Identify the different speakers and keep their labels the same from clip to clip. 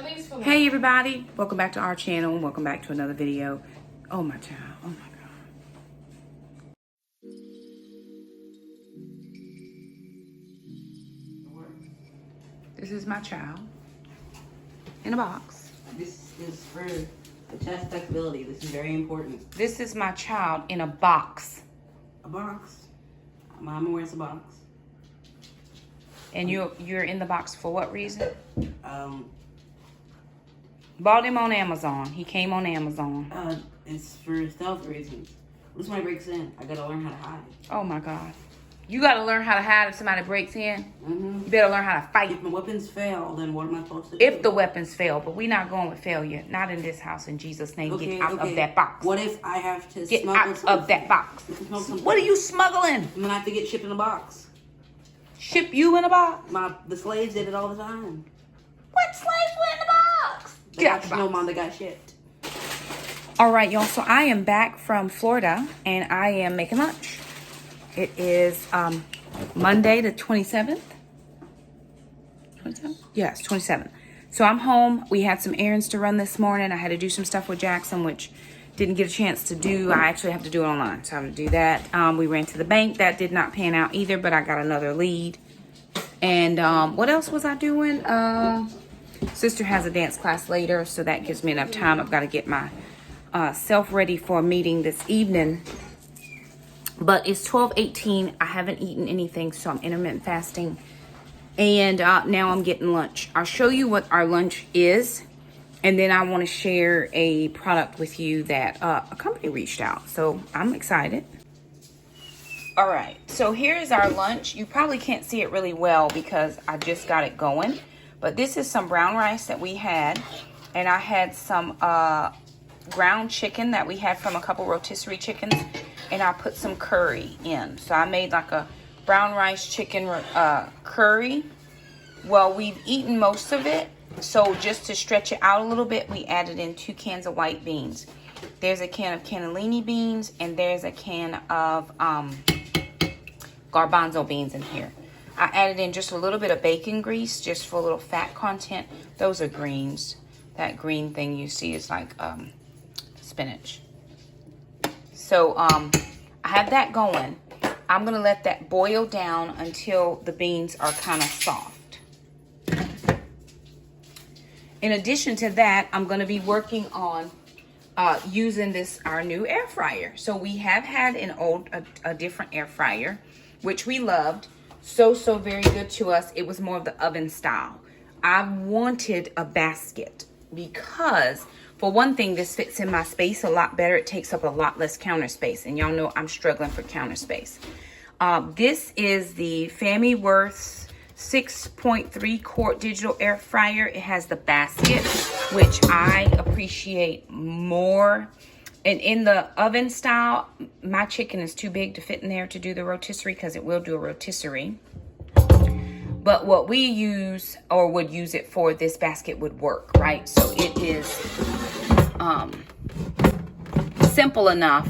Speaker 1: least for
Speaker 2: Hey everybody, welcome back to our channel and welcome back to another video. Oh my child, oh my God. This is my child in a box.
Speaker 3: This is for the chest flexibility. This is very important.
Speaker 2: This is my child in a box.
Speaker 3: A box. Mama wears a box.
Speaker 2: And you're in the box for what reason? Bought him on Amazon. He came on Amazon.
Speaker 3: It's for stealth reasons. This one breaks in. I gotta learn how to hide.
Speaker 2: Oh my God. You gotta learn how to hide if somebody breaks in.
Speaker 3: Mm-hmm.
Speaker 2: You better learn how to fight.
Speaker 3: If my weapons fail, then what am I supposed to do?
Speaker 2: If the weapons fail, but we're not going with failure. Not in this house, in Jesus' name.
Speaker 3: Okay,
Speaker 2: Get out of that box.
Speaker 3: What if I have to
Speaker 2: Get
Speaker 3: smuggle
Speaker 2: out
Speaker 3: something?
Speaker 2: of that box.
Speaker 3: Something.
Speaker 2: What are you smuggling?
Speaker 3: I'm gonna have to get shipped in a box.
Speaker 2: Ship you in a box?
Speaker 3: The slaves did it all the time.
Speaker 2: What slaves were in the box? Get out the box.
Speaker 3: No, Mom, they got shipped.
Speaker 2: All right, y'all. So I am back from Florida, and I am making lunch. It is Monday the 27th. 27th? Yes, 27th. So I'm home. We had some errands to run this morning. I had to do some stuff with Jackson, which didn't get a chance to do. I actually have to do it online, so I'm going to do that. We ran to the bank. That did not pan out either, but I got another lead. And what else was I doing? Sister has a dance class later, so that gives me enough time. I've got to get my self ready for a meeting this evening. But it's 12:18. I haven't eaten anything, so I'm intermittent fasting. And now I'm getting lunch. I'll show you what our lunch is. And then I want to share a product with you that a company reached out. So I'm excited. All right. So here's our lunch. You probably can't see it really well because I just got it going. But this is some brown rice that we had. And I had some ground chicken that we had from a couple rotisserie chickens. And I put some curry in. So I made like a brown rice chicken curry. Well, we've eaten most of it. So just to stretch it out a little bit, we added in 2 cans of white beans. There's a can of cannellini beans. And there's a can of garbanzo beans in here. I added in just a little bit of bacon grease just for a little fat content. Those are greens. That green thing you see is like spinach. So I have that going. I'm going to let that boil down until the beans are kind of soft. In addition to that, I'm going to be working on using our new air fryer. So we have had a different air fryer, which we loved. So very good to us. It was more of the oven style. I wanted a basket because, for one thing, this fits in my space a lot better. It takes up a lot less counter space. And y'all know I'm struggling for counter space. This is the Famiworths 6.3 quart digital air fryer. It has the basket, which I appreciate more. And in the oven style, my chicken is too big to fit in there to do the rotisserie because it will do a rotisserie. But what we use or would use it for, this basket would work, right? So it is simple enough.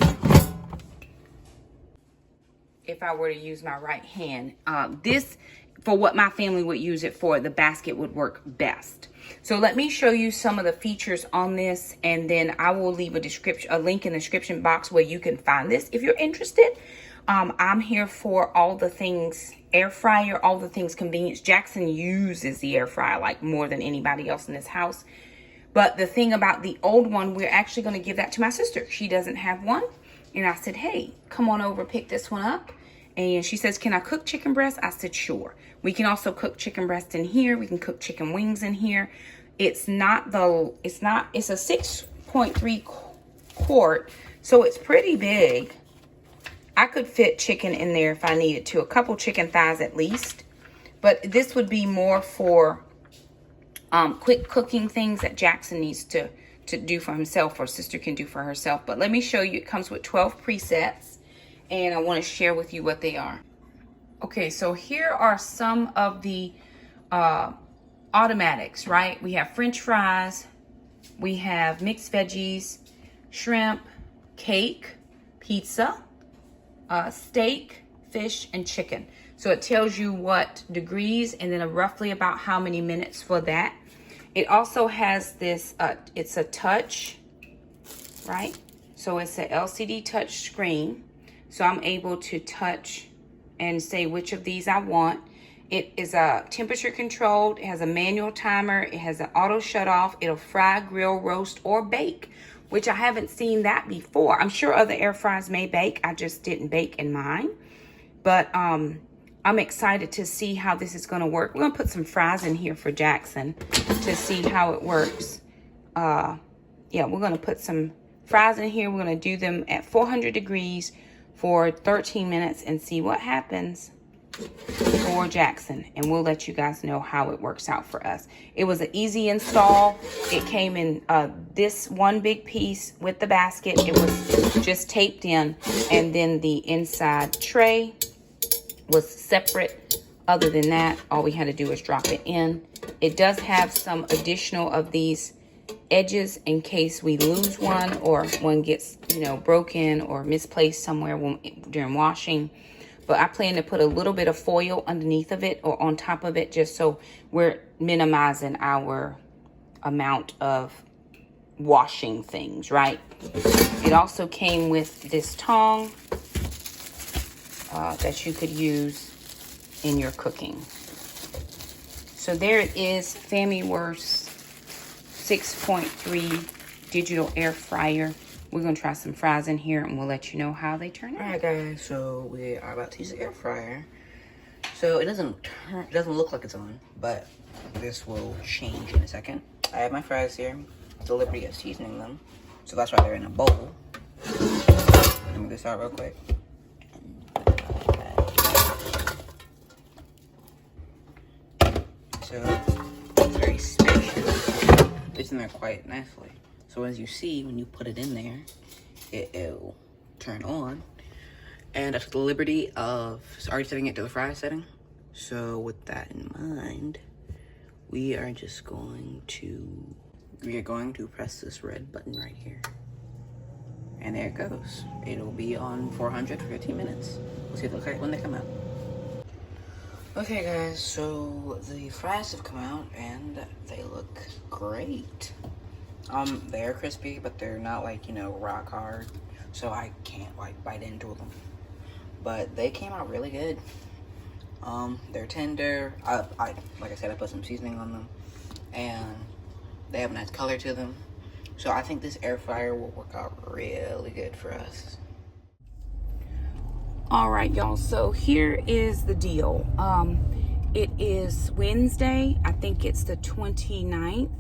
Speaker 2: If I were to use my right hand, this, for what my family would use it for, the basket would work best. So let me show you some of the features on this, and then I will leave a link in the description box where you can find this if you're interested. I'm here for all the things air fryer, all the things convenience. Jackson uses the air fryer like more than anybody else in this house. But the thing about the old one, we're actually going to give that to my sister. She doesn't have one. And I said, hey, come on over, pick this one up. And she says, can I cook chicken breast? I said, sure. We can also cook chicken breast in here. We can cook chicken wings in here. It's a 6.3 quart, so it's pretty big. I could fit chicken in there if I needed to, a couple chicken thighs at least. But this would be more for quick cooking things that Jackson needs to do for himself, or sister can do for herself. But let me show you. It comes with 12 presets, and I want to share with you what they are. Okay, so here are some of the automatics, right? We have French fries, we have mixed veggies, shrimp, cake, pizza, steak, fish, and chicken. So it tells you what degrees and then roughly about how many minutes for that. It also has this, it's a touch, right? So it's a LCD touch screen. So I'm able to touch and say which of these I want. It is a temperature controlled. It has a manual timer. It has an auto shut off. It'll fry, grill, roast, or bake, which I haven't seen that before. I'm sure other air fryers may bake. I just didn't bake in mine. But I'm excited to see how this is gonna work. We're gonna put some fries in here for Jackson to see how it works. Yeah, we're gonna put some fries in here. We're gonna do them at 400 degrees for 13 minutes and see what happens for Jackson, and we'll let you guys know how it works out for us. It was an easy install. It came in this one big piece with the basket. It was just taped in, and then the inside tray was separate. Other than that, all we had to do was drop it in. It does have some additional of these edges in case we lose one or one gets, you know, broken or misplaced somewhere during washing. But I plan to put a little bit of foil underneath of it or on top of it, just so we're minimizing our amount of washing things, right? It also came with this tongue that you could use in your cooking. So there it is, Famiworths 6.3 digital air fryer. We're gonna try some fries in here and we'll let you know how they turn out.
Speaker 3: Alright guys, so we are about to use the air fryer. So it doesn't look like it's on, but this will change in a second. I have my fries here, the liberty of seasoning them. So that's why they're in a bowl. Let me get this out real quick. So it's very spacious. It's in there quite nicely. So as you see, when you put it in there, it'll turn on. And I took the liberty of already setting it to the fry setting. So with that in mind, we are going to press this red button right here. And there it goes. It'll be on 400 for 15 minutes. We'll see what it looks like when they come out. Okay guys, so the fries have come out and they look great. They're crispy, but they're not like, you know, rock hard, so I can't like bite into them. But they came out really good. They're tender. Like I said, I put some seasoning on them, and they have a nice color to them. So I think this air fryer will work out really good for us.
Speaker 2: All right, y'all, so here is the deal. It is Wednesday. I think it's the 29th.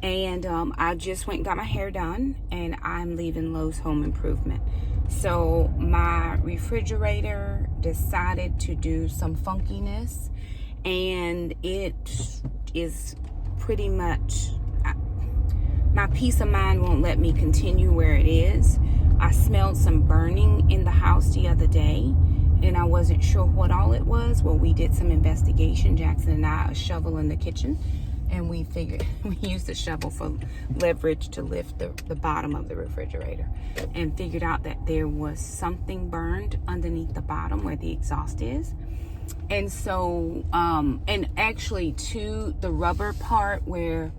Speaker 2: And I just went and got my hair done, and I'm leaving Lowe's Home Improvement. So my refrigerator decided to do some funkiness, and it is pretty much, my peace of mind won't let me continue where it is. I smelled some burning in the house the other day, and I wasn't sure what all it was. Well, we did some investigation, Jackson and I, a shovel in the kitchen. And we figured, we used the shovel for leverage to lift the bottom of the refrigerator, and figured out that there was something burned underneath the bottom where the exhaust is. And so, and actually to the rubber part where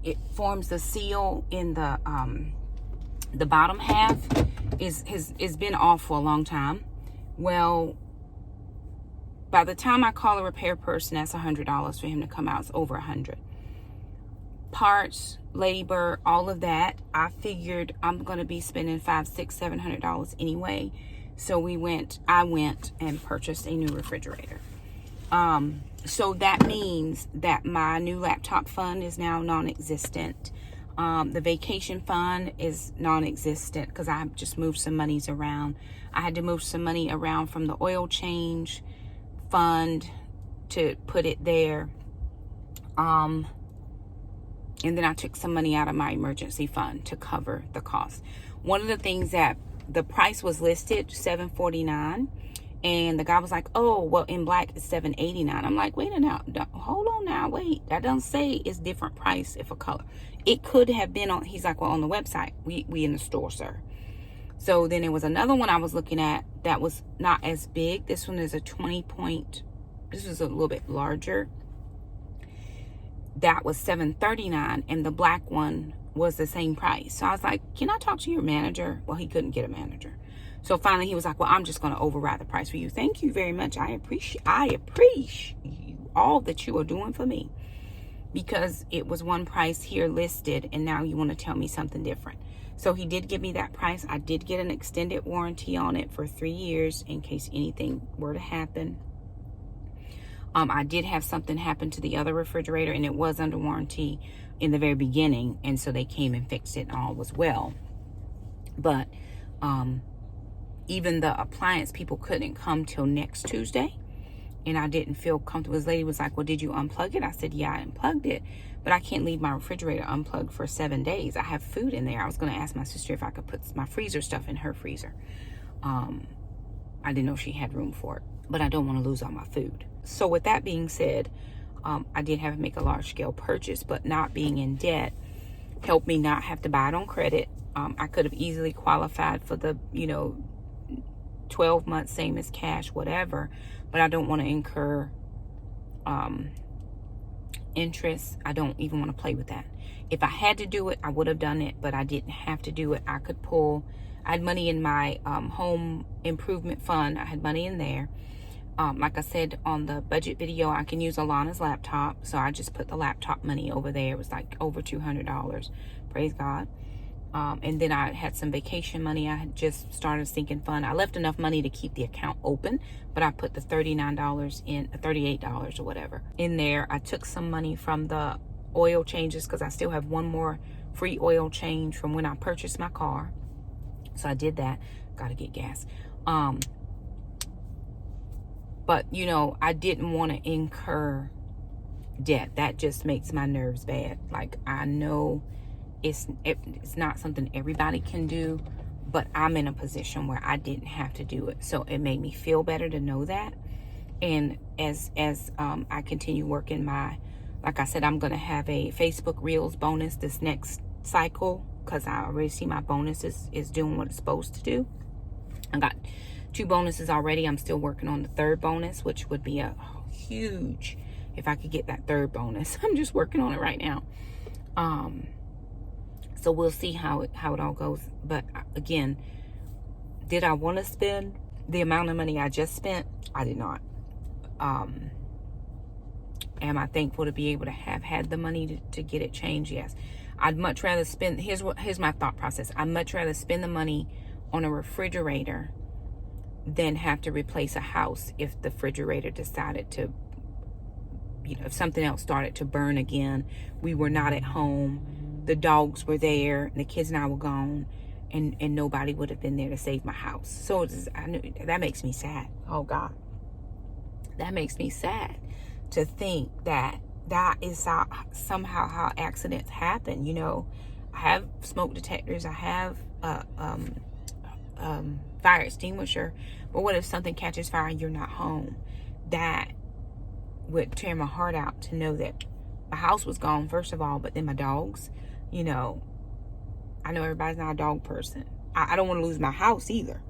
Speaker 2: it forms the seal in the bottom half has been off for a long time. Well, by the time I call a repair person, that's $100 for him to come out. It's over $100. Parts, labor, all of that. I figured I'm gonna be spending $500, $600, $700 anyway. So I went and purchased a new refrigerator. So that means that my new laptop fund is now non-existent. The vacation fund is non-existent because I just moved some monies around. I had to move some money around from the oil change fund to put it there, and then I took some money out of my emergency fund to cover the cost. One of the things that the price was listed $749, and the guy was like, oh well, in black it's $789. I'm like, wait a minute, hold on now, wait, that doesn't say it's different price if a color. It could have been on, he's like, well, on the website, we in the store, sir. So then there was another one I was looking at that was not as big. This one is a 20 point, this is a little bit larger. that was $7.39, and the black one was the same price. So I was like, can I talk to your manager? Well, he couldn't get a manager. So finally he was like, well, I'm just going to override the price for you. Thank you very much. I appreciate all that you are doing for me, because it was one price here listed and now you want to tell me something different. So he did give me that price. I did get an extended warranty on it for 3 years in case anything were to happen. I did have something happen to the other refrigerator, and it was under warranty in the very beginning, and so they came and fixed it and all was well. But even the appliance people couldn't come till next Tuesday, and I didn't feel comfortable. This lady was like, well, did you unplug it? I said, yeah, I unplugged it, but I can't leave my refrigerator unplugged for 7 days. I have food in there. I was going to ask my sister if I could put my freezer stuff in her freezer. I didn't know she had room for it, but I don't want to lose all my food. So with that being said, I did have to make a large scale purchase, but not being in debt helped me not have to buy it on credit. I could have easily qualified for the, 12 months, same as cash, whatever, but I don't want to incur interest. I don't even want to play with that. If I had to do it, I would have done it, but I didn't have to do it. I had money in my home improvement fund. I had money in there. Like I said on the budget video, I can use Alana's laptop, so I just put the laptop money over there. It was like over $200. Praise God. And then I had some vacation money. I had just started a sinking fund. I left enough money to keep the account open, but I put the $39 in, $38 or whatever in there. I took some money from the oil changes because I still have one more free oil change from when I purchased my car. So I did that. Gotta get gas. But, I didn't want to incur debt. That just makes my nerves bad. Like, I know it's not something everybody can do, but I'm in a position where I didn't have to do it. So it made me feel better to know that. And as I continue working like I said, I'm going to have a Facebook Reels bonus this next cycle, because I already see my bonus is doing what it's supposed to do. I got 2 bonuses already. I'm still working on the 3rd bonus, which would be a huge, if I could get that 3rd bonus. I'm just working on it right now. So we'll see how it all goes. But again, did I want to spend the amount of money I just spent? I did not. Am I thankful to be able to have had the money to get it changed? Yes. I'd much rather spend, here's my thought process. I'd much rather spend the money on a refrigerator than have to replace a house if the refrigerator decided to, if something else started to burn again. We were not at home. The dogs were there. The kids and I were gone. And nobody would have been there to save my house. So that makes me sad. Oh, God. That makes me sad to think that is somehow how accidents happen. I have smoke detectors. I have fire extinguisher, but what if something catches fire and you're not home? That would tear my heart out to know that my house was gone, first of all, but then my dogs. I know everybody's not a dog person. I don't want to lose my house either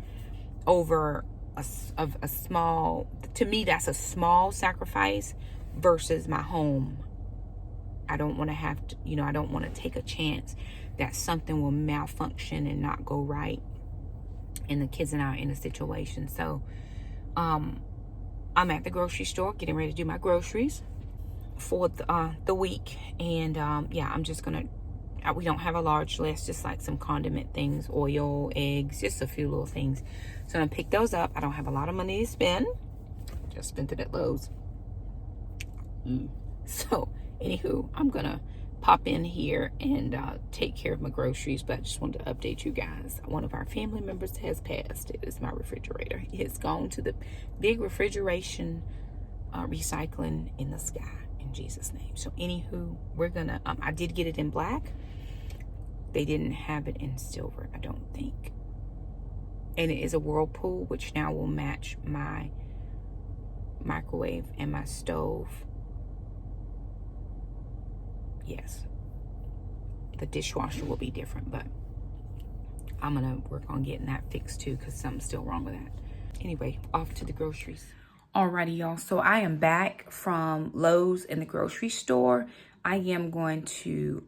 Speaker 2: over a small, to me that's a small sacrifice versus my home. I don't want to have to, I don't want to take a chance that something will malfunction and not go right, and the kids and I are in a situation. So I'm at the grocery store getting ready to do my groceries for the week, and I'm just gonna, we don't have a large list, just like some condiment things, oil, eggs, just a few little things. So I'm gonna pick those up. I don't have a lot of money to spend. Just spent it at Lowe's. So anywho, I'm gonna pop in here and take care of my groceries, but I just wanted to update you guys. One of our family members has passed. It is my refrigerator. It's gone to the big refrigeration recycling in the sky, in Jesus' name. So anywho, we're gonna I did get it in black. They didn't have it in silver, I don't think. And it is a Whirlpool, which now will match my microwave and my stove. Yes, the dishwasher will be different, but I'm gonna work on getting that fixed too, because something's still wrong with that. Anyway, off to the groceries. Alrighty, y'all. So I am back from Lowe's in the grocery store. I am going to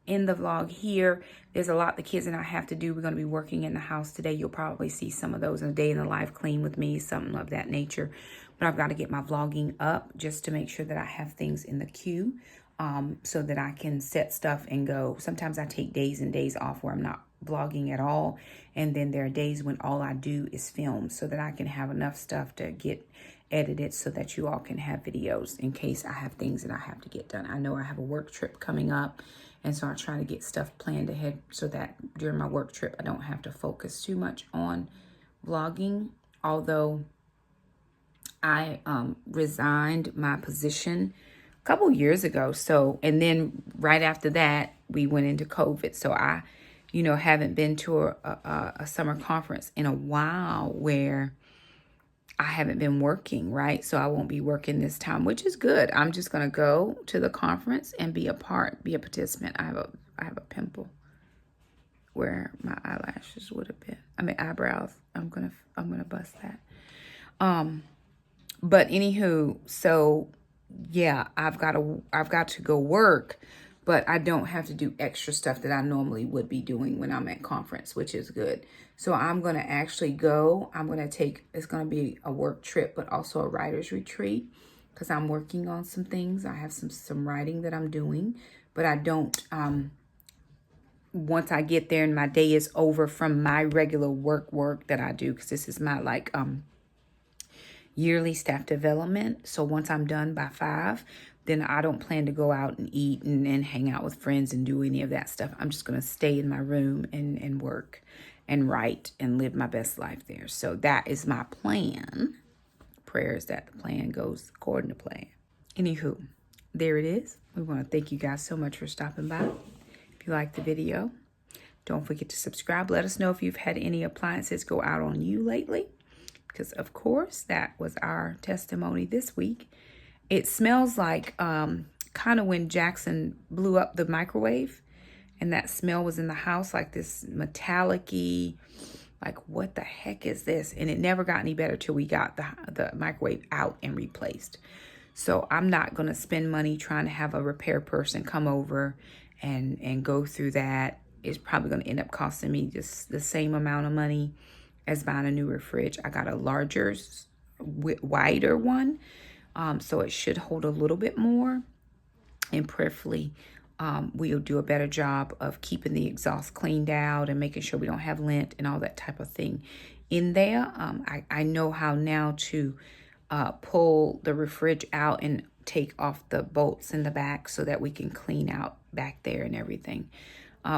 Speaker 2: end the vlog here. There's a lot the kids and I have to do. We're going to be working in the house today. You'll probably see some of those in a day in the life clean with me, something of that nature. But I've got to get my vlogging up just to make sure that I have things in the queue so that I can set stuff and go. Sometimes I take days and days off where I'm not vlogging at all, and then there are days when all I do is film so that I can have enough stuff to get edited so that you all can have videos in case I have things that I have to get done. I know I have a work trip coming up, and so I try to get stuff planned ahead so that during my work trip I don't have to focus too much on vlogging. Although I resigned my position a couple years ago, so, and then right after that we went into COVID, so I haven't been to a summer conference in a while where I haven't been working, right? So I won't be working this time, which is good. I'm just going to go to the conference and be a participant. I have a pimple where my eyelashes would have been. I mean, eyebrows. I'm going to bust that. But anywho, so yeah, I've got to go work, but I don't have to do extra stuff that I normally would be doing when I'm at conference, which is good. So I'm going to actually go. It's going to be a work trip, but also a writer's retreat because I'm working on some things. I have some writing that I'm doing, but I don't, once I get there and my day is over from my regular work that I do, because this is my yearly staff development. So once I'm done by 5, then I don't plan to go out and eat and hang out with friends and do any of that stuff. I'm just going to stay in my room and work and write and live my best life there. So that is my plan. Prayer is that the plan goes according to plan. Anywho, there it is. We want to thank you guys so much for stopping by. If you liked the video, don't forget to subscribe. Let us know if you've had any appliances go out on you lately, because of course that was our testimony this week. It smells like kind of when Jackson blew up the microwave and that smell was in the house, like this metallic-y, like what the heck is this? And it never got any better till we got the microwave out and replaced. So I'm not going to spend money trying to have a repair person come over and go through that. It's probably going to end up costing me just the same amount of money as buying a newer fridge. I got a larger, wider one. So it should hold a little bit more, and preferably we'll do a better job of keeping the exhaust cleaned out and making sure we don't have lint and all that type of thing in there. I know how now to pull the fridge out and take off the bolts in the back so that we can clean out back there and everything.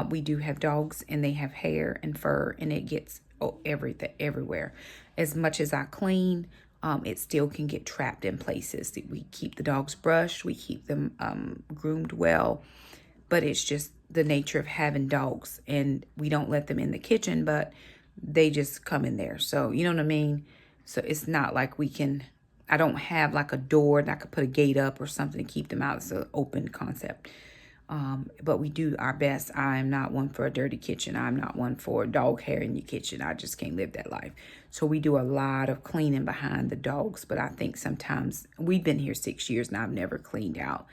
Speaker 2: We do have dogs and they have hair and fur, and it gets everything everywhere. As much as I clean, it still can get trapped in places. We keep the dogs brushed, we keep them groomed well, but it's just the nature of having dogs, and we don't let them in the kitchen, but they just come in there. So you know what I mean? So it's not like I don't have like a door that I could put a gate up or something to keep them out. It's an open concept. But we do our best. I am not one for a dirty kitchen. I'm not one for dog hair in your kitchen. I just can't live that life. So we do a lot of cleaning behind the dogs. But I think sometimes, we've been here 6 years and I've never cleaned out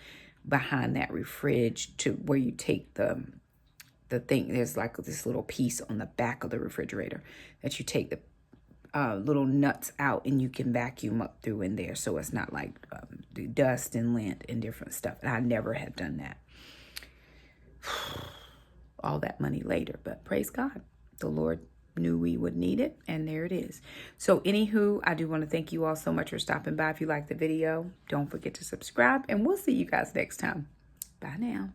Speaker 2: behind that fridge to where you take the thing. There's like this little piece on the back of the refrigerator that you take the little nuts out and you can vacuum up through in there. So it's not like dust and lint and different stuff. And I never have done that. All that money later, but praise God, the Lord knew we would need it, and there it is. So anywho, I do want to thank you all so much for stopping by. If you liked the video, don't forget to subscribe, and we'll see you guys next time. Bye now.